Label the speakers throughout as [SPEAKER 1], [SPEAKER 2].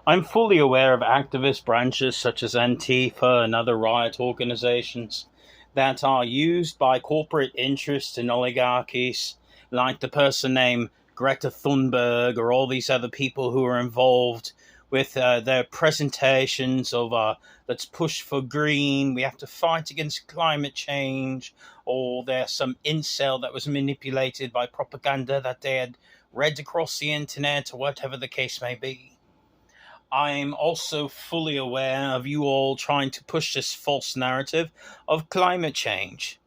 [SPEAKER 1] I'm fully aware of activist branches such as Antifa and other riot organizations that are used by corporate interests and oligarchies, like the person named Greta Thunberg or all these other people who are involved with their presentations of let's push for green, we have to fight against climate change, or there's some incel that was manipulated by propaganda that they had read across the internet, or whatever the case may be. I'm also fully aware of you all trying to push this false narrative of climate change.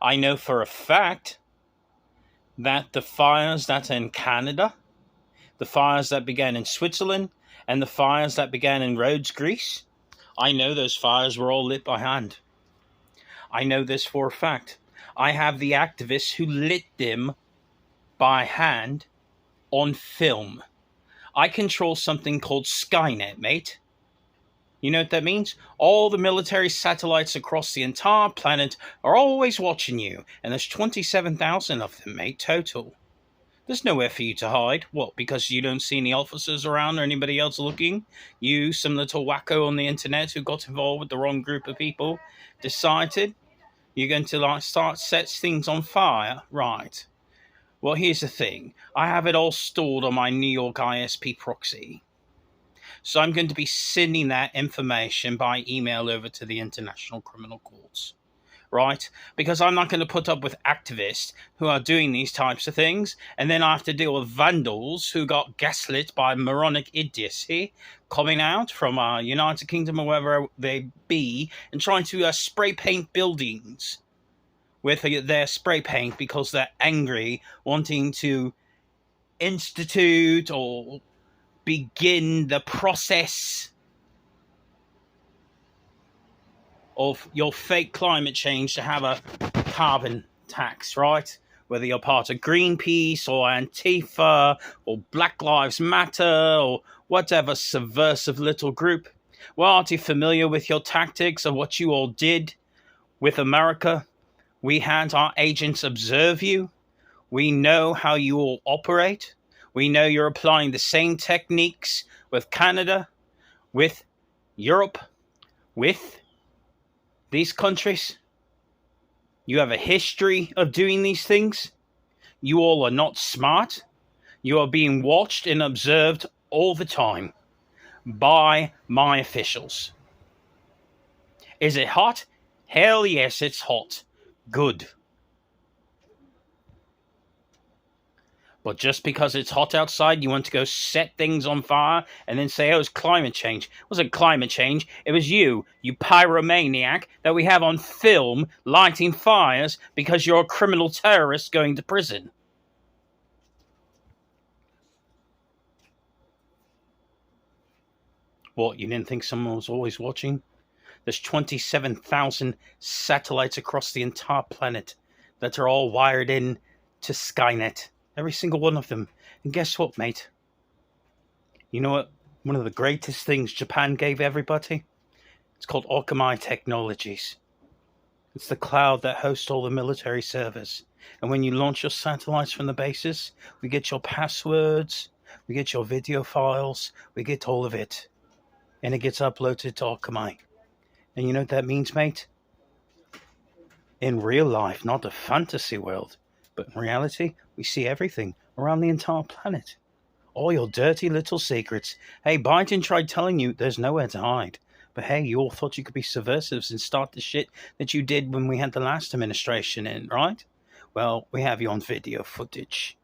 [SPEAKER 1] I know for a fact that the fires that are in Canada, the fires that began in Switzerland, and the fires that began in Rhodes, Greece, I know those fires were all lit by hand. I know this for a fact. I have the activists who lit them by hand on film. I control something called Skynet, mate. You know what that means? All the military satellites across the entire planet are always watching you, and there's 27,000 of them, mate, total. There's nowhere for you to hide. What, because you don't see any officers around or anybody else looking? You, some little wacko on the internet who got involved with the wrong group of people, decided you're going to start set things on fire? Right. Well, here's the thing. I have it all stored on my New York ISP proxy. So I'm going to be sending that information by email over to the International Criminal Courts, right? Because I'm not going to put up with activists who are doing these types of things, and then I have to deal with vandals who got gaslit by moronic idiocy coming out from United Kingdom or wherever they be and trying to spray paint buildings with their spray paint because they're angry, wanting to institute or begin the process of your fake climate change to have a carbon tax, right? Whether you're part of Greenpeace or Antifa or Black Lives Matter or whatever subversive little group. Well, aren't you familiar with your tactics of what you all did with America? We had our agents observe you. We know how you all operate. We know you're applying the same techniques with Canada, with Europe, with these countries. You have a history of doing these things. You all are not smart. You are being watched and observed all the time by my officials. Is it hot? Hell yes, it's hot. Good. But just because it's hot outside, you want to go set things on fire and then say, oh, it's climate change. It wasn't climate change. It was you pyromaniac that we have on film lighting fires because you're a criminal terrorist going to prison. What, you didn't think someone was always watching? There's 27,000 satellites across the entire planet that are all wired in to Skynet. Every single one of them. And guess what, mate? You know what? One of the greatest things Japan gave everybody? It's called Akamai Technologies. It's the cloud that hosts all the military servers. And when you launch your satellites from the bases, we get your passwords, we get your video files, we get all of it. And it gets uploaded to Akamai. And you know what that means, mate? In real life, not a fantasy world, but in reality, we see everything around the entire planet. All your dirty little secrets. Hey, Biden tried telling you there's nowhere to hide. But hey, you all thought you could be subversives and start the shit that you did when we had the last administration in, right? Well, we have you on video footage.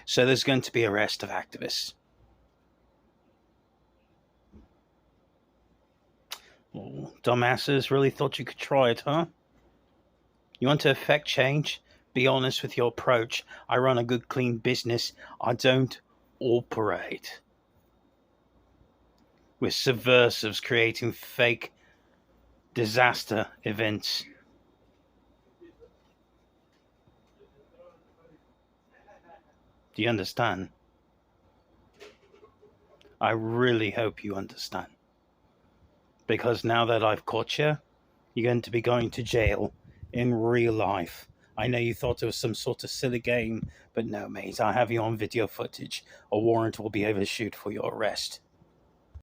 [SPEAKER 1] So there's going to be arrest of activists. Oh, dumbasses really thought you could try it, huh? You want to affect change? Be honest with your approach. I run a good, clean business. I don't operate with subversives creating fake disaster events. Do you understand? I really hope you understand. Because now that I've caught you, you're going to be going to jail in real life. I know you thought it was some sort of silly game, but no, mate, I have you on video footage. A warrant will be issued for your arrest.